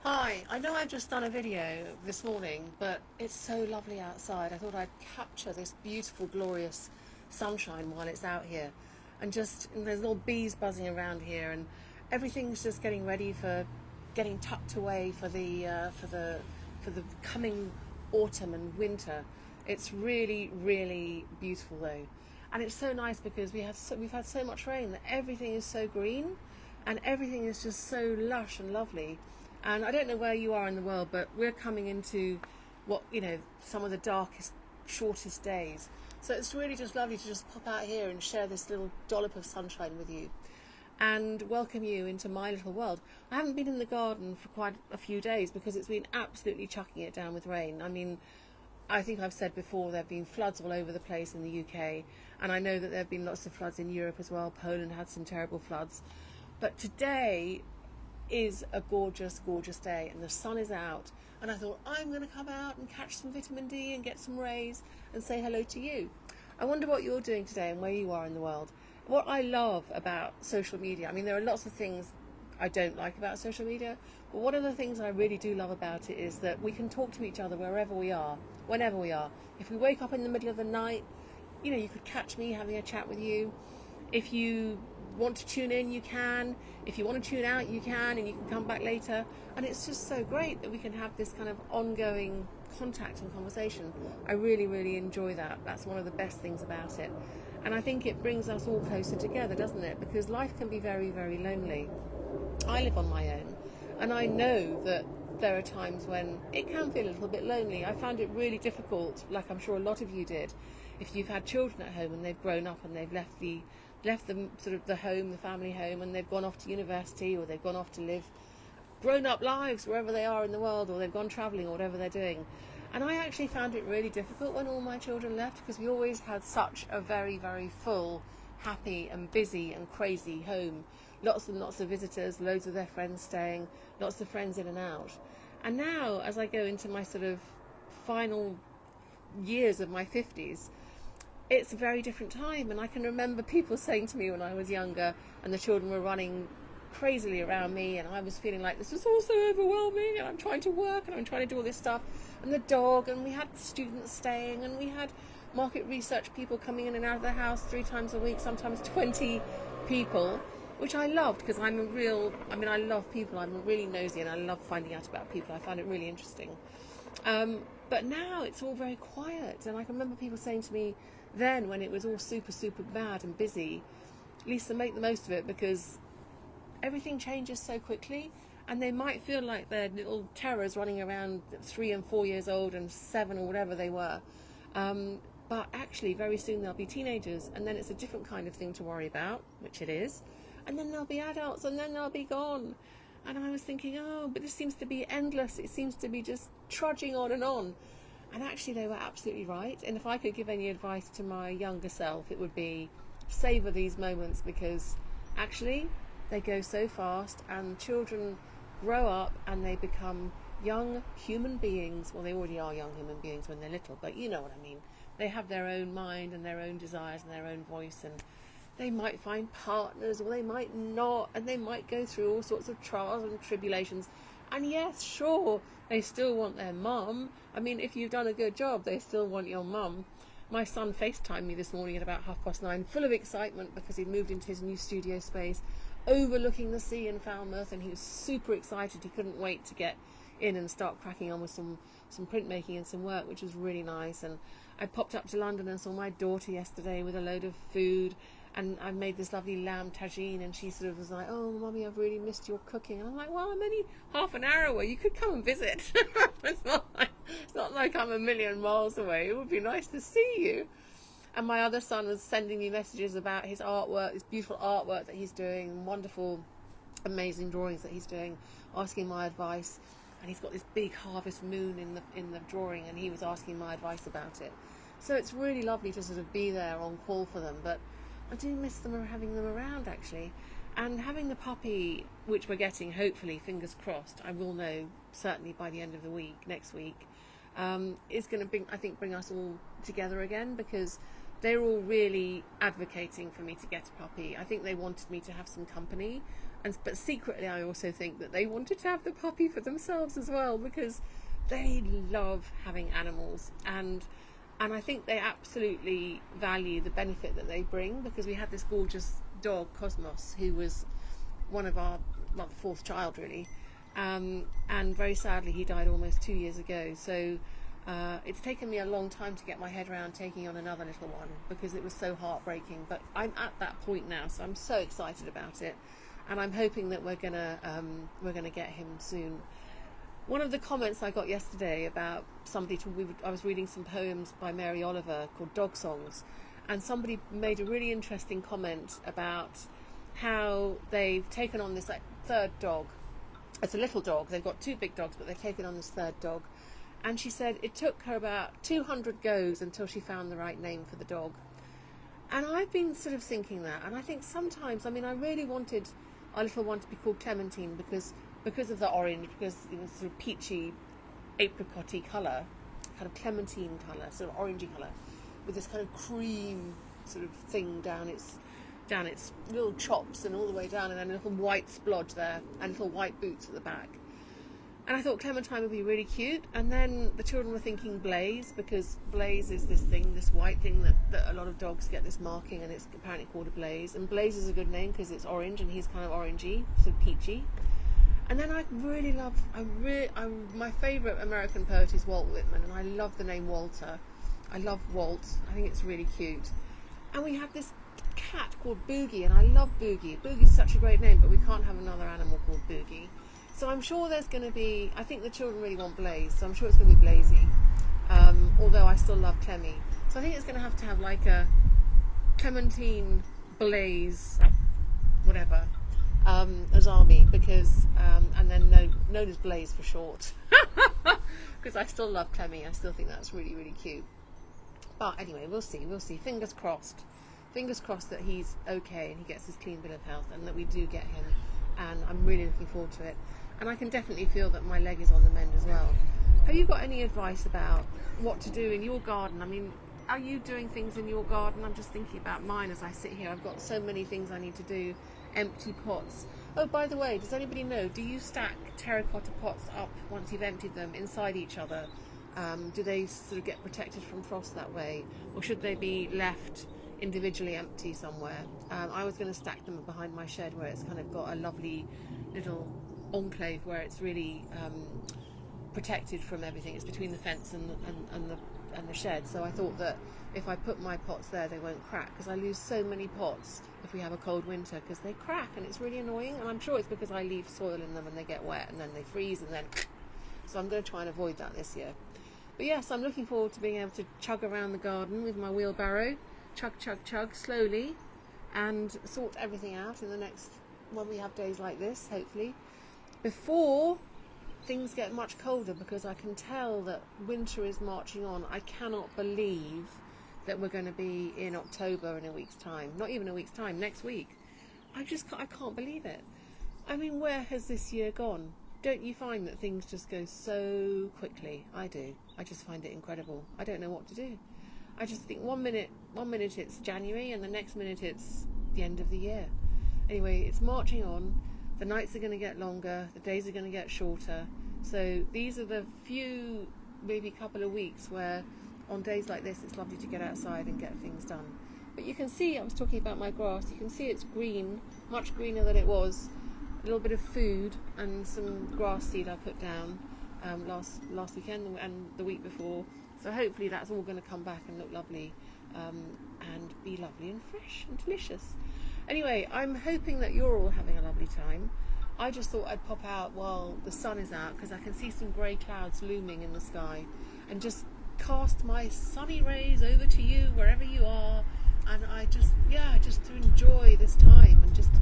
Hi, I know I've just done a video this morning, but it's so lovely outside. I thought I'd capture this beautiful, glorious sunshine while it's out here. And there's little bees buzzing around here, and everything's just getting ready for getting tucked away for the coming autumn and winter. It's really, really beautiful though. And it's so nice because we've had so much rain that everything is so green and everything is just so lush and lovely. And I don't know where you are in the world, but we're coming into some of the darkest, shortest days. So it's really just lovely to just pop out here and share this little dollop of sunshine with you and welcome you into my little world. I haven't been in the garden for quite a few days because it's been absolutely chucking it down with rain. I mean, I think I've said before there have been floods all over the place in the UK, and I know that there have been lots of floods in Europe as well. Poland had some terrible floods. But today is a gorgeous, gorgeous day, and the sun is out, and I thought I'm going to come out and catch some vitamin D and get some rays and say hello to you. I wonder what you're doing today and where you are in the world. What I love about social media, I mean, there are lots of things I don't like about social media, but one of the things I really do love about it is that we can talk to each other wherever we are, whenever we are. If we wake up in the middle of the night, you could catch me having a chat with you. If you want to tune in, you can. If you want to tune out, you can, and you can come back later. And it's just so great that we can have this kind of ongoing contact and conversation. I really, really enjoy that. That's one of the best things about it. And I think it brings us all closer together, doesn't it? Because life can be very, very lonely. I live on my own, and I know that there are times when it can feel a little bit lonely. I found it really difficult, like I'm sure a lot of you did, if you've had children at home and they've grown up and they've left the sort of the home, the family home, and they've gone off to university, or they've gone off to live grown-up lives wherever they are in the world, or they've gone travelling, or whatever they're doing. And I actually found it really difficult when all my children left, because we always had such a very, very full, happy and busy and crazy home. Lots and lots of visitors, loads of their friends staying, lots of friends in and out. And now, as I go into my sort of final years of my 50s, it's a very different time. And I can remember people saying to me when I was younger and the children were running crazily around me, and I was feeling like this was all so overwhelming, and I'm trying to work and I'm trying to do all this stuff, and the dog, and we had students staying, and we had market research people coming in and out of the house 3 times a week, sometimes 20 people, which I loved because I love people. I'm really nosy and I love finding out about people. I find it really interesting. But now it's all very quiet, and I can remember people saying to me then, when it was all super, super bad and busy, Lisa, make the most of it, because everything changes so quickly, and they might feel like they're little terrors running around 3 and 4 years old and 7 or whatever they were. But actually very soon they'll be teenagers, and then it's a different kind of thing to worry about, which it is. And then they'll be adults, and then they'll be gone. And I was thinking, oh, but this seems to be endless. It seems to be just trudging on and on. And actually they were absolutely right. And if I could give any advice to my younger self, it would be savour these moments, because actually they go so fast, and children grow up and they become young human beings. Well, they already are young human beings when they're little, but you know what I mean. They have their own mind and their own desires and their own voice, and they might find partners, or they might not, and they might go through all sorts of trials and tribulations. And yes, sure, they still want their mum. I mean, if you've done a good job, they still want your mum. My son FaceTimed me this morning at about 9:30, full of excitement because he'd moved into his new studio space overlooking the sea in Falmouth, and he was super excited. He couldn't wait to get in and start cracking on with some printmaking and some work, which was really nice. And I popped up to London and saw my daughter yesterday with a load of food, and I made this lovely lamb tagine, and she sort of was like, oh, Mummy, I've really missed your cooking. And I'm like, well, I'm only half an hour away. You could come and visit. It's not like I'm a million miles away. It would be nice to see you. And my other son was sending me messages about his artwork, this beautiful artwork that he's doing, wonderful, amazing drawings that he's doing, asking my advice. And he's got this big harvest moon in the drawing, and he was asking my advice about it. So it's really lovely to sort of be there on call for them. But I do miss them, having them around, actually. And having the puppy, which we're getting, hopefully, fingers crossed, I will know certainly by the end of the week, next week, is going to bring us all together again, because they're all really advocating for me to get a puppy. I think they wanted me to have some company, But secretly I also think that they wanted to have the puppy for themselves as well, because they love having animals, and I think they absolutely value the benefit that they bring, because we had this gorgeous dog, Cosmos, who was one of our, well, the fourth child really, and very sadly he died almost 2 years ago. So it's taken me a long time to get my head around taking on another little one, because it was so heartbreaking. But I'm at that point now, so I'm so excited about it, and I'm hoping that we're gonna get him soon. One of the comments I got yesterday about somebody, I was reading some poems by Mary Oliver called Dog Songs, and somebody made a really interesting comment about how they've taken on this third dog. It's a little dog. They've got two big dogs, but they've taken on this third dog. And she said it took her about 200 goes until she found the right name for the dog. And I've been sort of thinking that, and I think sometimes, I mean, I really wanted our little one to be called Clementine because of the orange, because it was sort of peachy, apricot-y colour, kind of clementine colour, sort of orangey colour, with this kind of cream sort of thing down its little chops and all the way down, and then a little white splodge there, and little white boots at the back. And I thought Clementine would be really cute. And then the children were thinking Blaze, because Blaze is this thing, this white thing that a lot of dogs get this marking, and it's apparently called a Blaze. And Blaze is a good name because it's orange and he's kind of orangey, so peachy. And then I really love, my favourite American poet is Walt Whitman, and I love the name Walter. I love Walt. I think it's really cute. And we have this cat called Boogie, and I love Boogie. Boogie's such a great name, but we can't have another animal called Boogie. So I'm sure there's going to be, I think the children really want Blaze, so I'm sure it's going to be Blazy, although I still love Clemmy. So I think it's going to have like a Clementine, Blaze, whatever, as Army, because, and then known as Blaze for short, because I still love Clemmy. I still think that's really, really cute. But anyway, we'll see. Fingers crossed that he's okay and he gets his clean bill of health, and that we do get him, and I'm really looking forward to it. And I can definitely feel that my leg is on the mend as well. Have you got any advice about what to do in your garden? I mean, are you doing things in your garden? I'm just thinking about mine as I sit here. I've got so many things I need to do. Empty pots. Oh, by the way, does anybody know, do you stack terracotta pots up once you've emptied them inside each other? Do they sort of get protected from frost that way? Or should they be left individually empty somewhere? I was going to stack them behind my shed, where it's kind of got a lovely little enclave where it's really protected from everything. It's between the fence and the shed. So I thought that if I put my pots there, they won't crack, because I lose so many pots if we have a cold winter, because they crack and it's really annoying. And I'm sure it's because I leave soil in them and they get wet and then they freeze, and then so I'm going to try and avoid that this year. But yes, I'm looking forward to being able to chug around the garden with my wheelbarrow, chug slowly, and sort everything out in the next, when we have days like this, hopefully, before things get much colder, because I can tell that winter is marching on. I cannot believe that we're going to be in October in a week's time. Not even a week's time, next week. I can't believe it. I mean, where has this year gone? Don't you find that things just go so quickly? I do. I just find it incredible. I don't know what to do. I just think one minute it's January, and the next minute it's the end of the year. Anyway, it's marching on. The nights are going to get longer. The days are going to get shorter. So these are the few, maybe couple of weeks where on days like this it's lovely to get outside and get things done. But you can see, I was talking about my grass, you can see it's green, much greener than it was. A little bit of food and some grass seed I put down last weekend and the week before. So hopefully that's all going to come back and look lovely, and be lovely and fresh and delicious. Anyway, I'm hoping that you're all having a lovely time. I just thought I'd pop out while the sun is out, because I can see some grey clouds looming in the sky, and just cast my sunny rays over to you wherever you are. And just to enjoy this time, and just to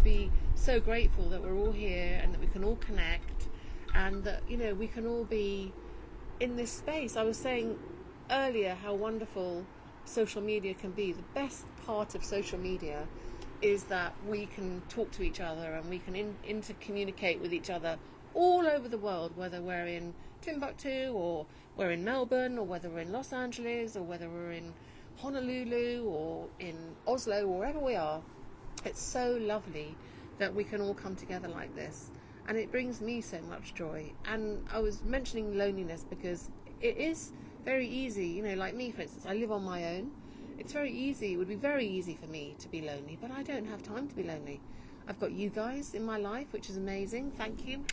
be so grateful that we're all here, and that we can all connect, and that, you know, we can all be in this space. I was saying earlier how wonderful social media can be. The best part of social media is that we can talk to each other, and we can intercommunicate with each other all over the world, whether we're in Timbuktu, or we're in Melbourne, or whether we're in Los Angeles, or whether we're in Honolulu, or in Oslo, or wherever we are. It's so lovely that we can all come together like this. And it brings me so much joy. And I was mentioning loneliness because it is very easy, you know, like me, for instance, I live on my own. It's very easy, it would be very easy for me to be lonely, but I don't have time to be lonely. I've got you guys in my life, which is amazing, thank you.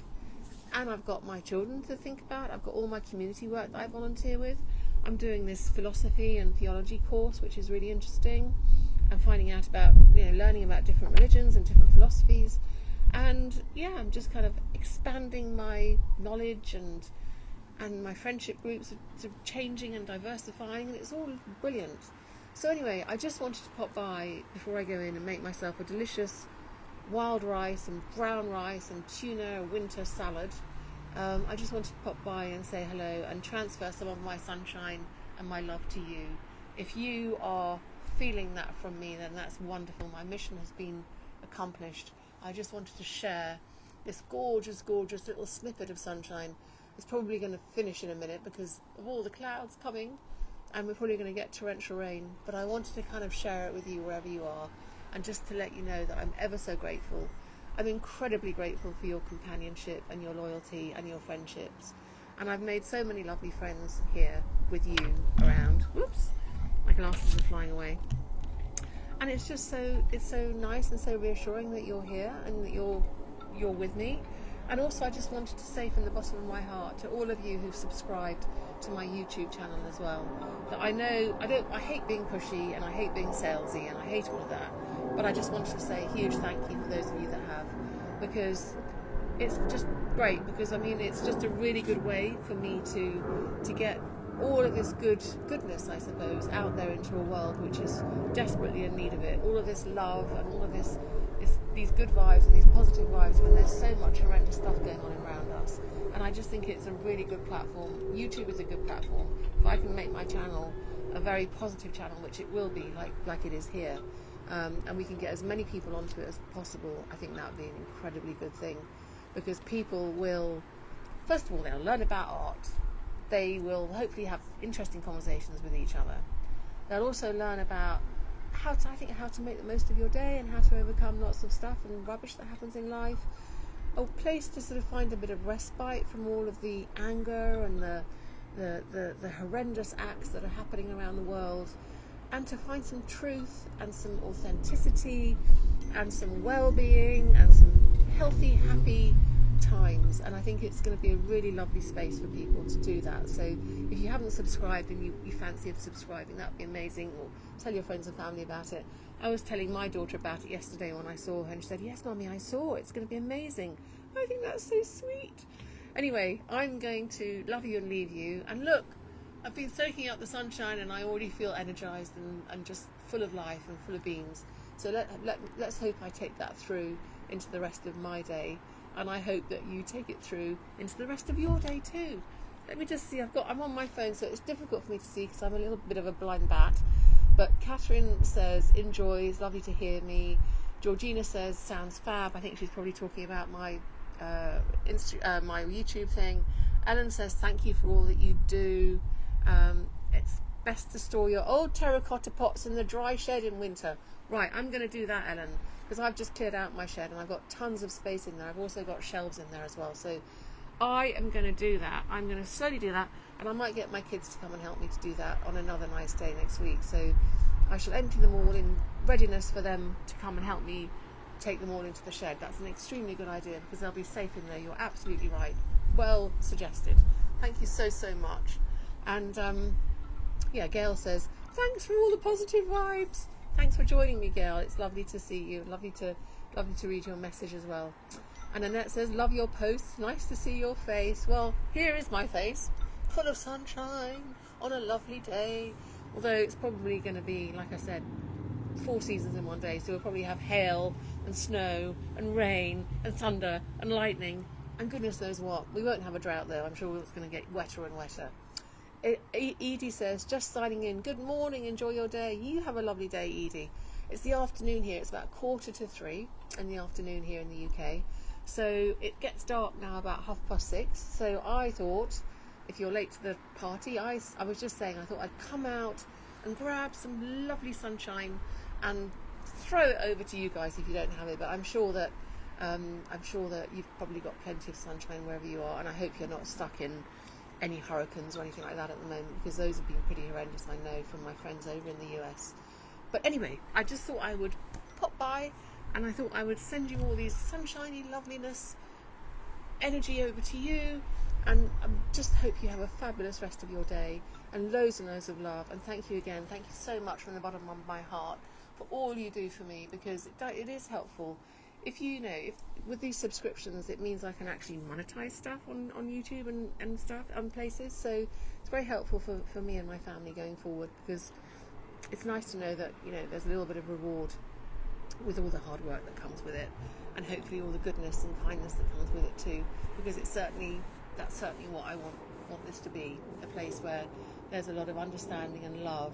And I've got my children to think about. I've got all my community work that I volunteer with. I'm doing this philosophy and theology course, which is really interesting. I'm finding out about, you know, learning about different religions and different philosophies. And yeah, I'm just kind of expanding my knowledge, and my friendship groups are changing and diversifying, and it's all brilliant. So anyway, I just wanted to pop by before I go in and make myself a delicious wild rice and brown rice and tuna winter salad. I just wanted to pop by and say hello and transfer some of my sunshine and my love to you. If you are feeling that from me, then that's wonderful. My mission has been accomplished. I just wanted to share this gorgeous, gorgeous little snippet of sunshine. It's probably going to finish in a minute because of all the clouds coming, and we're probably going to get torrential rain, but I wanted to kind of share it with you wherever you are, and just to let you know that I'm ever so grateful. I'm incredibly grateful for your companionship and your loyalty and your friendships, and I've made so many lovely friends here with you around. Whoops, my glasses are flying away. And it's just so nice and so reassuring that you're here and that you're with me. And also I just wanted to say from the bottom of my heart to all of you who've subscribed to my YouTube channel as well, that I know I hate being pushy and I hate being salesy and I hate all of that, but I just wanted to say a huge thank you for those of you that have, because it's just great, because I mean it's just a really good way for me to get all of this goodness, I suppose, out there into a world which is desperately in need of it. All of this love and all of these good vibes and these positive vibes when there's so much horrendous stuff going on around us. And I just think it's a really good platform. YouTube is a good platform. If I can make my channel a very positive channel, which it will be, like it is here, and we can get as many people onto it as possible, I think that would be an incredibly good thing, because people will, first of all, they'll learn about art. They will hopefully have interesting conversations with each other. They'll also learn about how to make the most of your day and how to overcome lots of stuff and rubbish that happens in life. A place to sort of find a bit of respite from all of the anger and the horrendous acts that are happening around the world, and to find some truth and some authenticity and some well-being and some healthy, happy times. And I think it's going to be a really lovely space for people to do that. So if you haven't subscribed and you fancy subscribing, that would be amazing, or tell your friends and family about it. I was telling my daughter about it yesterday when I saw her, and she said, "Yes, Mummy, I saw it. It's going to be amazing." I think that's so sweet. Anyway, I'm going to love you and leave you. And look, I've been soaking up the sunshine and I already feel energized and just full of life and full of beans. So let's hope I take that through into the rest of my day. And I hope that you take it through into the rest of your day too. Let me just see, I'm on my phone, so it's difficult for me to see because I'm a little bit of a blind bat. But Catherine says, enjoys, lovely to hear me. Georgina says, sounds fab. I think she's probably talking about my my YouTube thing. Ellen says, thank you for all that you do. It's best to store your old terracotta pots in the dry shed in winter. Right, I'm going to do that, Ellen, because I've just cleared out my shed and I've got tons of space in there. I've also got shelves in there as well. So I am going to do that. I'm going to slowly do that, and I might get my kids to come and help me to do that on another nice day next week. So I shall empty them all in readiness for them to come and help me take them all into the shed. That's an extremely good idea because they'll be safe in there. You're absolutely right. Well suggested. Thank you so much. And yeah, Gail says, thanks for all the positive vibes. Thanks for joining me, Gail. It's lovely to see you. Lovely to read your message as well. And Annette says, love your posts. Nice to see your face. Well, here is my face, full of sunshine on a lovely day. Although it's probably going to be, like I said, 4 seasons in one day. So we'll probably have hail and snow and rain and thunder and lightning and goodness knows what. We won't have a drought though. I'm sure it's going to get wetter and wetter. Edie says, just signing in. Good morning. Enjoy your day. You have a lovely day, Edie. It's the afternoon here. It's about 2:45 in the afternoon here in the UK. So it gets dark now about 6:30. So I thought, if you're late to the party, I was just saying, I thought I'd come out and grab some lovely sunshine and throw it over to you guys if you don't have it. But I'm sure that I'm sure that you've probably got plenty of sunshine wherever you are, and I hope you're not stuck in any hurricanes or anything like that at the moment, because those have been pretty horrendous, I know, from my friends over in the US. But anyway, I just thought I would pop by, and I thought I would send you all these sunshiny loveliness energy over to you, and I just hope you have a fabulous rest of your day, and loads of love. And thank you again, thank you so much from the bottom of my heart for all you do for me, because it is helpful. If if with these subscriptions, it means I can actually monetize stuff on YouTube and stuff and places, so it's very helpful for me and my family going forward, because it's nice to know that there's a little bit of reward with all the hard work that comes with it, and hopefully all the goodness and kindness that comes with it too, because that's certainly what I want this to be, a place where there's a lot of understanding and love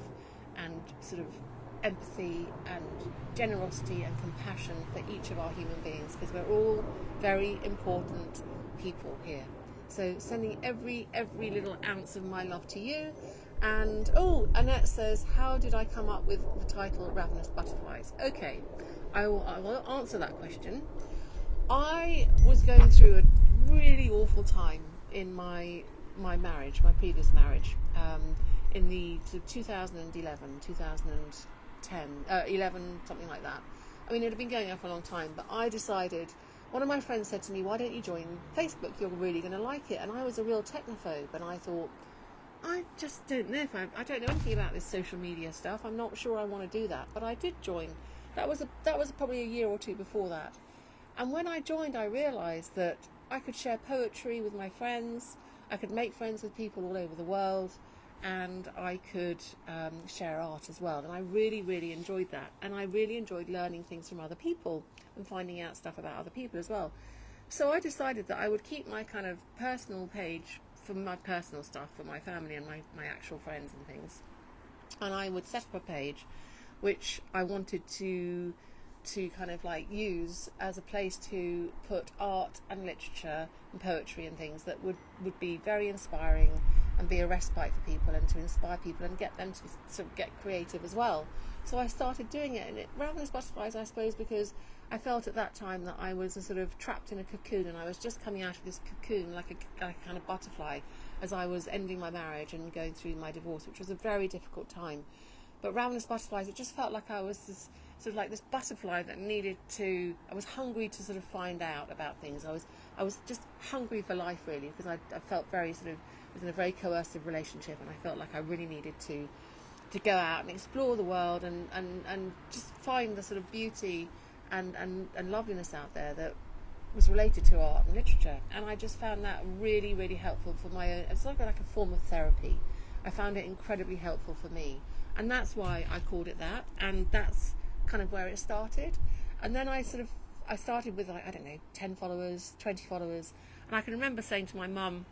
and sort of empathy and generosity and compassion for each of our human beings, because we're all very important people here. So sending every little ounce of my love to you. And Annette says, how did I come up with the title Ravenous Butterflies? Okay, I will answer that question. I was going through a really awful time in my marriage, my previous marriage, in the 2011, 11, something like that. I mean, it had been going on for a long time, but I decided, one of my friends said to me, why don't you join Facebook? You're really going to like it. And I was a real technophobe, and I thought, I just don't know I don't know anything about this social media stuff. I'm not sure I want to do that, but I did join. That was probably a year or two before that. And when I joined, I realised that I could share poetry with my friends, I could make friends with people all over the world, and I could share art as well. And I really, really enjoyed that. And I really enjoyed learning things from other people and finding out stuff about other people as well. So I decided that I would keep my kind of personal page for my personal stuff, for my family and my actual friends and things. And I would set up a page which I wanted to kind of like use as a place to put art and literature and poetry and things that would be very inspiring and be a respite for people, and to inspire people and get them to sort of get creative as well. So I started doing it, and it Ravenous Butterflies, I suppose, because I felt at that time that I was sort of trapped in a cocoon, and I was just coming out of this cocoon like a kind of butterfly as I was ending my marriage and going through my divorce, which was a very difficult time. But Ravenous Butterflies, it just felt like I was this sort of like this butterfly that I was hungry to sort of find out about things. I was just hungry for life, really, because I felt very sort of, was in a very coercive relationship, and I felt like I really needed to go out and explore the world and just find the sort of beauty and loveliness out there that was related to art and literature. And I just found that really, really helpful for my own. It's like a form of therapy. I found it incredibly helpful for me, and that's why I called it that, and that's kind of where it started. And then I started with, like, I don't know, 10 followers, 20 followers, and I can remember saying to my mum,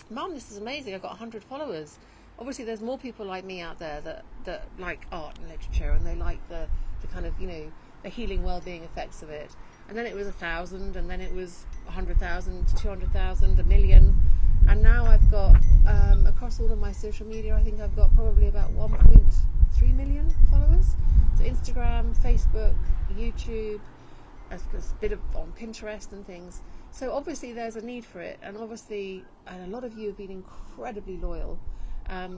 this is amazing, I've got 100 followers. Obviously there's more people like me out there that like art and literature, and they like the kind of, the healing well-being effects of it. And then it was 1,000, and then it was 100,000, 200,000, 1 million, and now I've got across all of my social media, I think I've got probably about 1.3 million followers. So Instagram, Facebook, YouTube, a bit of on Pinterest and things. So obviously there's a need for it, and a lot of you have been incredibly loyal.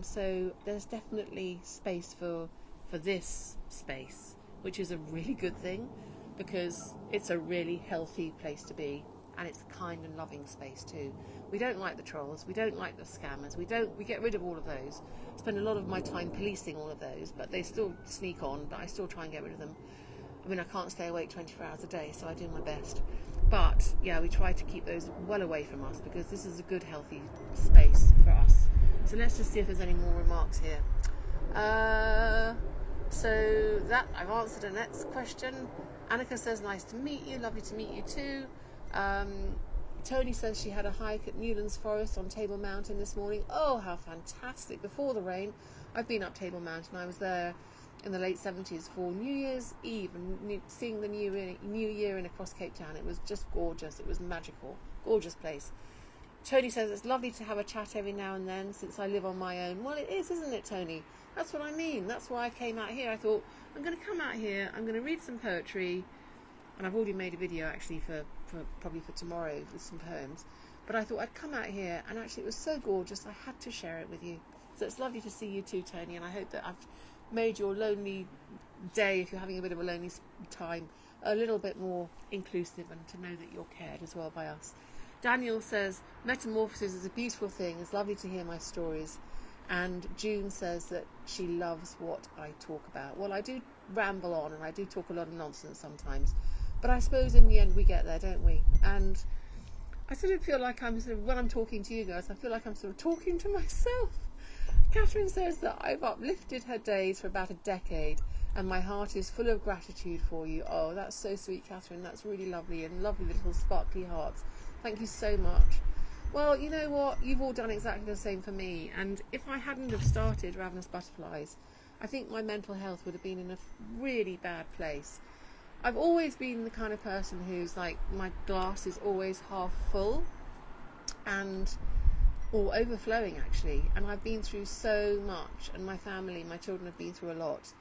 So there's definitely space for this space, which is a really good thing, because it's a really healthy place to be, and it's a kind and loving space too. We don't like the trolls, we don't like the scammers, we get rid of all of those. I spend a lot of my time policing all of those, but they still sneak on, but I still try and get rid of them. I mean, I can't stay awake 24 hours a day, so I do my best. But yeah, we try to keep those well away from us, because this is a good, healthy space for us. So let's just see if there's any more remarks here. So that, I've answered Annette's question. Annika says, nice to meet you, lovely to meet you too. Tony says she had a hike at Newlands Forest on Table Mountain this morning. Oh, how fantastic. Before the rain, I've been up Table Mountain. I was there in the late 70s for New Year's Eve, and seeing the New Year in across Cape Town. It was just gorgeous. It was magical. Gorgeous place. Tony says it's lovely to have a chat every now and then since I live on my own. Well, it is, isn't it, Tony? That's what I mean. That's why I came out here. I thought, I'm going to come out here, I'm going to read some poetry, and I've already made a video actually for probably for tomorrow with some poems. But I thought I'd come out here, and actually it was so gorgeous I had to share it with you. So it's lovely to see you too, Tony, and I hope that I've made your lonely day, if you're having a bit of a lonely time, a little bit more inclusive, and to know that you're cared as well by us. Daniel says, metamorphosis is a beautiful thing. It's lovely to hear my stories. And June says that she loves what I talk about. Well, I do ramble on, and I do talk a lot of nonsense sometimes. But I suppose in the end we get there, don't we? And I sort of feel like I'm sort of, when I'm talking to you guys, I feel like I'm sort of talking to myself. Catherine says that I've uplifted her days for about a decade, and my heart is full of gratitude for you. Oh, that's so sweet, Catherine. That's really lovely, and lovely little sparkly hearts. Thank you so much. Well, you know what? You've all done exactly the same for me. And if I hadn't have started Ravenous Butterflies, I think my mental health would have been in a really bad place. I've always been the kind of person who's like, my glass is always half full, or overflowing actually, and I've been through so much, and my family, my children have been through a lot,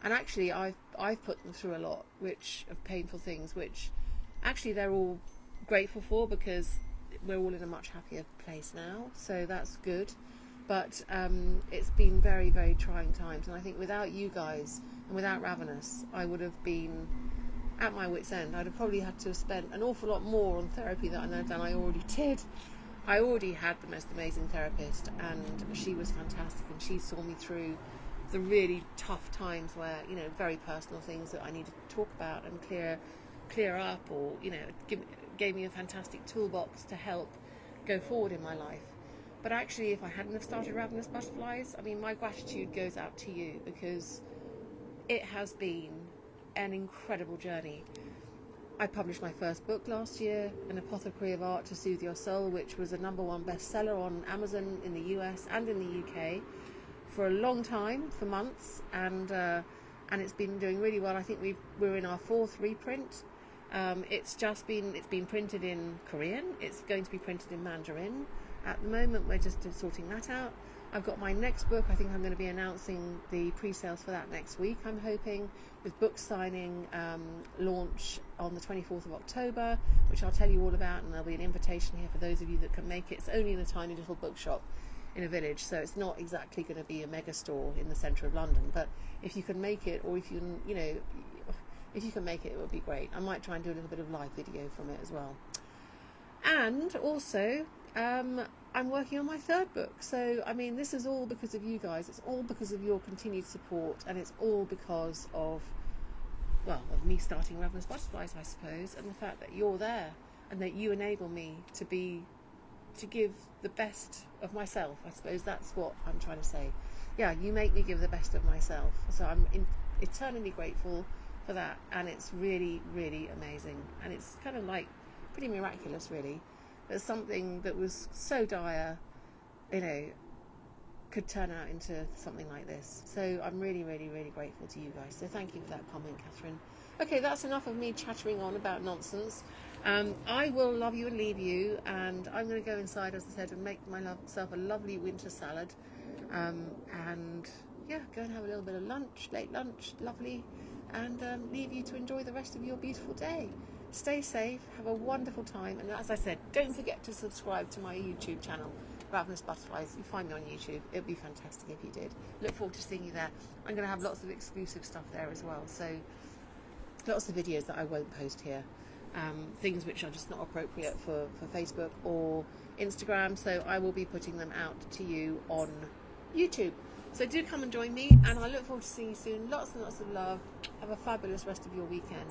and actually I've put them through a lot, which of painful things, which actually they're all grateful for, because we're all in a much happier place now, so that's good. But it's been very, very trying times, and I think without you guys and without Ravenous, I would have been at my wit's end. I'd have probably had to have spent an awful lot more on therapy than I already did. I already had the most amazing therapist, and she was fantastic, and she saw me through the really tough times where, you know, very personal things that I needed to talk about and clear up, or, you know, gave me a fantastic toolbox to help go forward in my life. But actually, if I hadn't have started Ravenous Butterflies, I mean, my gratitude goes out to you, because it has been an incredible journey. I published my first book last year, An Apothecary of Art to Soothe Your Soul, which was a #1 bestseller on Amazon in the US and in the UK for a long time, for months, and it's been doing really well. I think we're in our 4th reprint. It's been printed in Korean. It's going to be printed in Mandarin. At the moment, we're just sorting that out. I've got my next book. I think I'm going to be announcing the pre-sales for that next week, I'm hoping, with book signing, launch on the 24th of October, which I'll tell you all about, and there'll be an invitation here for those of you that can make it. It's only in a tiny little bookshop in a village, so it's not exactly going to be a mega store in the centre of London, but if you can make it, or if you can make it, it would be great. I might try and do a little bit of live video from it as well. And also, I'm working on my 3rd book. So, I mean, this is all because of you guys. It's all because of your continued support, and it's all because of me starting Ravenous Butterflies, I suppose, and the fact that you're there, and that you enable me to give the best of myself. I suppose that's what I'm trying to say. Yeah, you make me give the best of myself. So I'm eternally grateful for that, and it's really, really amazing, and it's kind of like pretty miraculous, really, that something that was so dire, you know, could turn out into something like this. So I'm really, really, really grateful to you guys. So thank you for that comment, Catherine. Okay, that's enough of me chattering on about nonsense. I will love you and leave you, and I'm going to go inside, as I said, and make myself a lovely winter salad, and yeah, go and have a little bit of lunch, late lunch, lovely, and leave you to enjoy the rest of your beautiful day. Stay safe, have a wonderful time, and as I said, don't forget to subscribe to my YouTube channel, Ravenous Butterflies. You find me on YouTube. It would be fantastic if you did. Look forward to seeing you there. I'm going to have lots of exclusive stuff there as well, so lots of videos that I won't post here, things which are just not appropriate for Facebook or Instagram, so I will be putting them out to you on YouTube. So do come and join me, and I look forward to seeing you soon. Lots and lots of love. Have a fabulous rest of your weekend.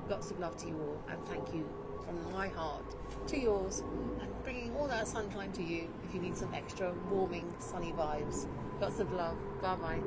Lots of love to you all, and thank you from my heart to yours, and bringing all that sunshine to you if you need some extra warming, sunny vibes. Lots of love. Bye bye.